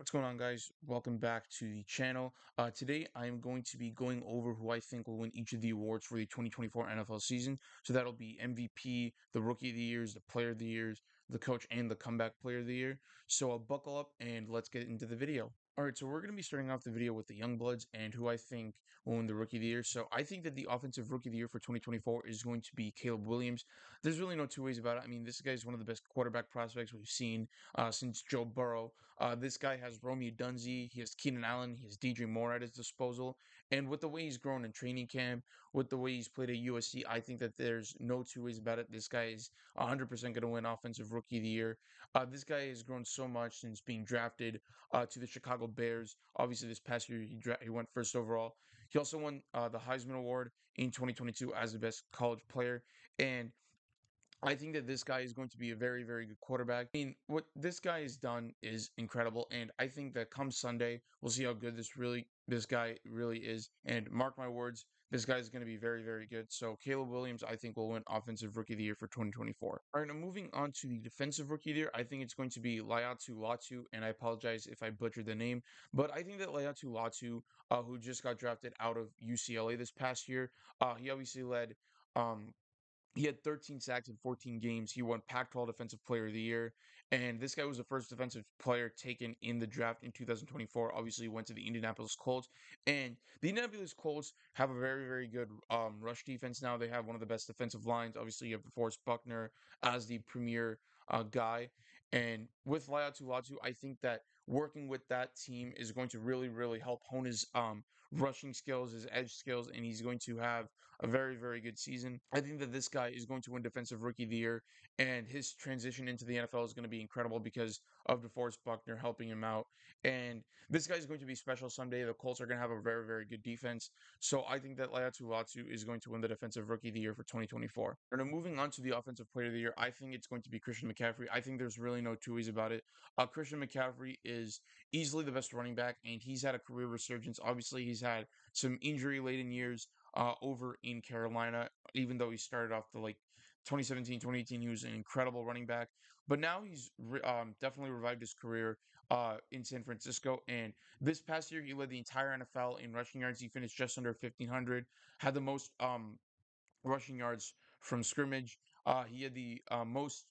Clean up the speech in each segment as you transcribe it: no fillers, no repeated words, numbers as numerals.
What's going on, guys? Welcome back to the channel. Today, I am going to be going over who I think will win each of the awards for the 2024 NFL season. So that'll be MVP, the Rookie of the Years, the Player of the Years, the Coach, and the Comeback Player of the Year. So buckle up and let's get into the video. All right, so we're going to be starting off the video with the Youngbloods and who I think will win the Rookie of the Year. So I think that the Offensive Rookie of the Year for 2024 is going to be Caleb Williams. There's really no two ways about it. I mean, this guy is one of the best quarterback prospects we've seen since Joe Burrow. This guy has Romeo Dunze, he has Keenan Allen, he has DJ Moore at his disposal. And with the way he's grown in training camp, with the way he's played at USC, I think that there's no two ways about it. This guy is 100% going to win Offensive Rookie of the Year. This guy has grown so much since being drafted to the Chicago Bears. Obviously, this past year he went first overall. He also won the Heisman Award in 2022 as the best college player. And I think that this guy is going to be a very, very good quarterback. I mean, what this guy has done is incredible, and I think that come Sunday, we'll see how good this guy really is. And mark my words, this guy is going to be very, very good. So Caleb Williams, I think, will win Offensive Rookie of the Year for 2024. All right, now moving on to the Defensive Rookie of the Year, I think it's going to be Laiatu Latu, and I apologize if I butchered the name, but I think that Laiatu Latu, who just got drafted out of UCLA this past year, he obviously led. Um, he had 13 sacks in 14 games. He won Pac-12 Defensive Player of the Year. And this guy was the first defensive player taken in the draft in 2024. Obviously, he went to the Indianapolis Colts. And the Indianapolis Colts have a very, very good rush defense now. They have one of the best defensive lines. Obviously, you have DeForest Buckner as the premier guy. And with Laiatu Latu, I think that working with that team is going to really, really help hone his rushing skills, his edge skills, and he's going to have a very, very good season. I think that this guy is going to win Defensive Rookie of the Year, and his transition into the NFL is going to be incredible because of DeForest Buckner helping him out. And this guy is going to be special someday. The Colts are going to have a very, very good defense. So I think that Laiatu Latu is going to win the Defensive Rookie of the Year for 2024. And now moving on to the Offensive Player of the Year, I think it's going to be Christian McCaffrey. I think there's really no two ways about it. Christian McCaffrey is easily the best running back, and he's had a career resurgence. Obviously, he's had some injury laden years over in Carolina, even though he started off the 2017, 2018, he was an incredible running back. But now he's definitely revived his career in San Francisco. And this past year, he led the entire NFL in rushing yards. He finished just under 1,500, had the most rushing yards from scrimmage. He had the most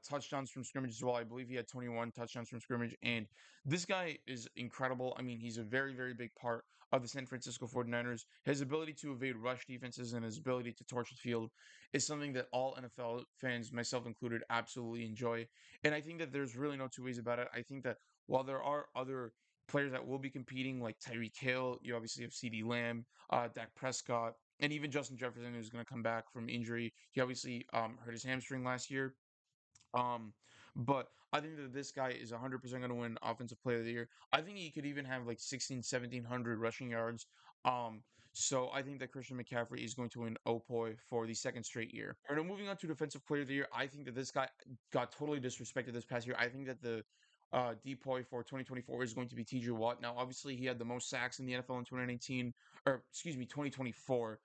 touchdowns from scrimmage as well. I believe he had 21 touchdowns from scrimmage. And this guy is incredible. I mean, he's a very, very big part of the San Francisco 49ers. His ability to evade rush defenses and his ability to torch the field is something that all NFL fans, myself included, absolutely enjoy. And I think that there's really no two ways about it. I think that while there are other players that will be competing, like Tyreek Hill, you obviously have CeeDee Lamb, Dak Prescott, and even Justin Jefferson, who's going to come back from injury. He obviously hurt his hamstring last year. Um, but I think that this guy is 100% going to win Offensive Player of the Year. I think he could even have like 16, 1,700 rushing yards. Um, so I think that Christian McCaffrey is going to win OPOY for the second straight year. All right, now moving on to Defensive Player of the Year, I think that this guy got totally disrespected this past year. I think that the DPOY for 2024 is going to be TJ Watt. Now, obviously, he had the most sacks in the NFL in 2019, or excuse me, 2024.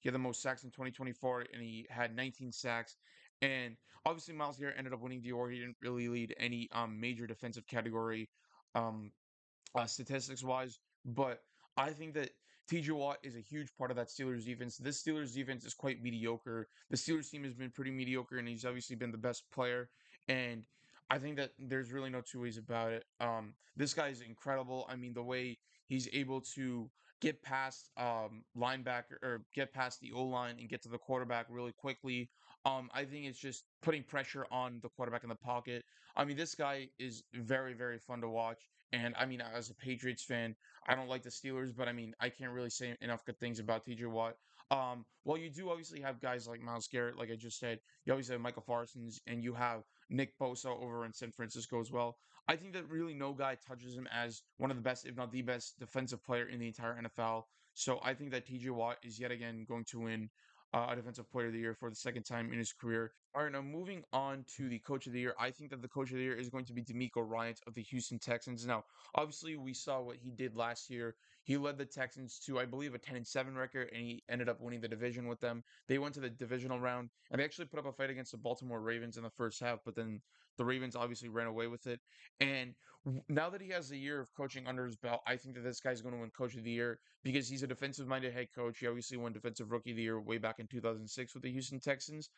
He had the most sacks in 2024, and he had 19 sacks. And obviously, Miles Garrett ended up winning the award. He didn't really lead any major defensive category um, statistics wise, but I think that TJ Watt is a huge part of that Steelers defense. This Steelers defense is quite mediocre. The Steelers team has been pretty mediocre, and he's obviously been the best player. And I think that there's really no two ways about it. This guy is incredible. I mean, the way he's able to get past linebacker or get past the O line and get to the quarterback really quickly. I think it's just putting pressure on the quarterback in the pocket. I mean, this guy is very, very fun to watch. And I mean, as a Patriots fan, I don't like the Steelers, but I mean, I can't really say enough good things about TJ Watt. Well, you do obviously have guys like Miles Garrett, like I just said. You obviously have Michael Parsons, and you have Nick Bosa over in San Francisco as well. I think that really no guy touches him as one of the best, if not the best, defensive player in the entire NFL. So I think that TJ Watt is yet again going to win a Defensive Player of the Year for the second time in his career. All right, now moving on to the Coach of the Year, I think that the Coach of the Year is going to be D'Amico Ryans of the Houston Texans. Now, obviously, we saw what he did last year. He led the Texans to, I believe, a 10-7 record, and he ended up winning the division with them. They went to the divisional round, and they actually put up a fight against the Baltimore Ravens in the first half, but then the Ravens obviously ran away with it. And Now that he has a year of coaching under his belt, I think that this guy's going to win Coach of the Year because he's a defensive-minded head coach. He obviously won Defensive Rookie of the Year way back in 2006 with the Houston Texans.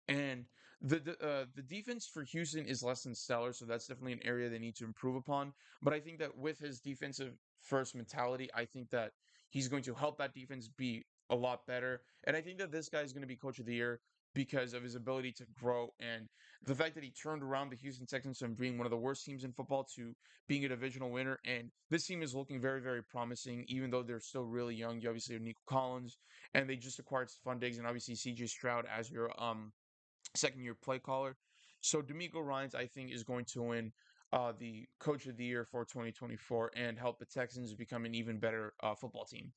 And the defense for Houston is less than stellar, so that's definitely an area they need to improve upon. But I think that with his defensive first mentality, I think that he's going to help that defense be a lot better. And I think that this guy is going to be Coach of the Year because of his ability to grow and the fact that he turned around the Houston Texans from being one of the worst teams in football to being a divisional winner. And this team is looking very, very promising, even though they're still really young. You obviously have Nico Collins, and they just acquired Stephon Diggs and obviously CJ Stroud as your second year play caller. So D'Amico Ryans, I think, is going to win the Coach of the Year for 2024 and help the Texans become an even better football team.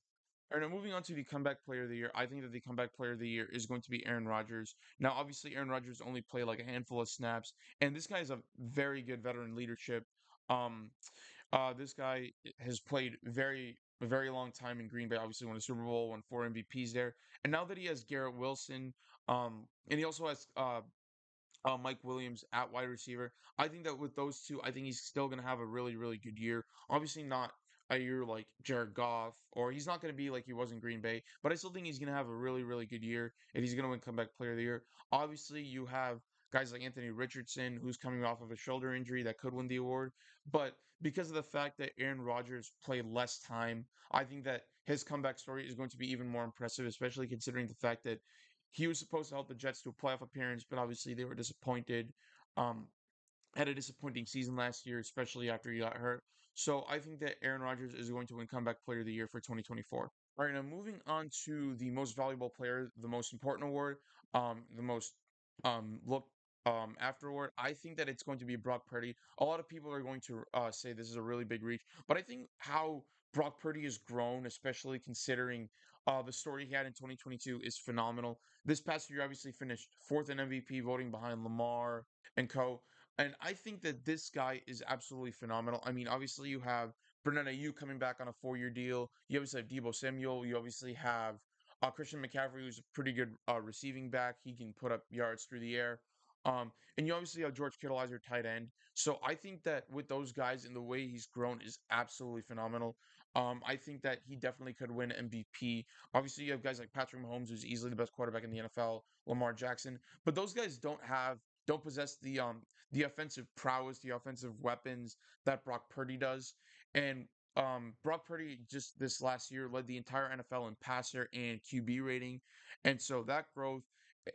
All right, now moving on to the comeback player of the year, I think that the comeback player of the year is going to be Aaron Rodgers. Now, obviously, Aaron Rodgers only played like a handful of snaps, and this guy is a very good veteran leadership. Um, this guy has played a very long time in Green Bay. Obviously, won a Super Bowl, won 4 MVPs there, and now that he has Garrett Wilson, and he also has Mike Williams at wide receiver. I think that with those two, I think he's still going to have a really, really good year. Obviously, not a year like Jared Goff, or he's not going to be like he was in Green Bay, but I still think he's going to have a really, really good year if he's going to win comeback player of the year. Obviously, you have guys like Anthony Richardson, who's coming off of a shoulder injury that could win the award. But because of the fact that Aaron Rodgers played less time, I think that his comeback story is going to be even more impressive, especially considering the fact that he was supposed to help the Jets to a playoff appearance, but obviously they were disappointed. Um, had a disappointing season last year, especially after he got hurt. So I think that Aaron Rodgers is going to win Comeback Player of the Year for 2024. All right, now moving on to the most valuable player, the most important award, the most look afterward. I think that it's going to be Brock Purdy. A lot of people are going to say this is a really big reach, but I think how Brock Purdy has grown, especially considering the story he had in 2022, is phenomenal. This past year, obviously finished fourth in MVP voting behind Lamar and co. And I think that this guy is absolutely phenomenal. I mean, obviously you have Bernard Ayuk coming back on a 4 year deal. You obviously have Debo Samuel. You obviously have Christian McCaffrey, who's a pretty good receiving back. He can put up yards through the air. And you obviously have George Kittle as your tight end. So I think that with those guys and the way he's grown is absolutely phenomenal. I think that he definitely could win MVP. Obviously, you have guys like Patrick Mahomes, who's easily the best quarterback in the NFL, Lamar Jackson, but those guys don't possess the offensive prowess, the offensive weapons that Brock Purdy does. And Brock Purdy just this last year led the entire NFL in passer and QB rating. And so that growth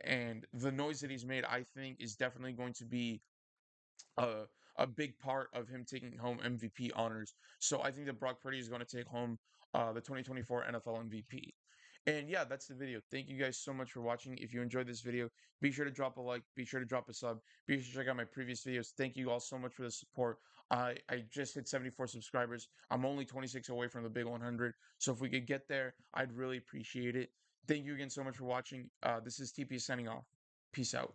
and the noise that he's made, I think, is definitely going to be a a big part of him taking home MVP honors. So I think that Brock Purdy is going to take home the 2024 NFL MVP. And yeah, that's the video. Thank you guys so much for watching. If you enjoyed this video, be sure to drop a like, be sure to drop a sub, be sure to check out my previous videos. Thank you all so much for the support. I just hit 74 subscribers. I'm only 26 away from the big 100. So if we could get there, I'd really appreciate it. Thank you again so much for watching. This is TP signing off. Peace out.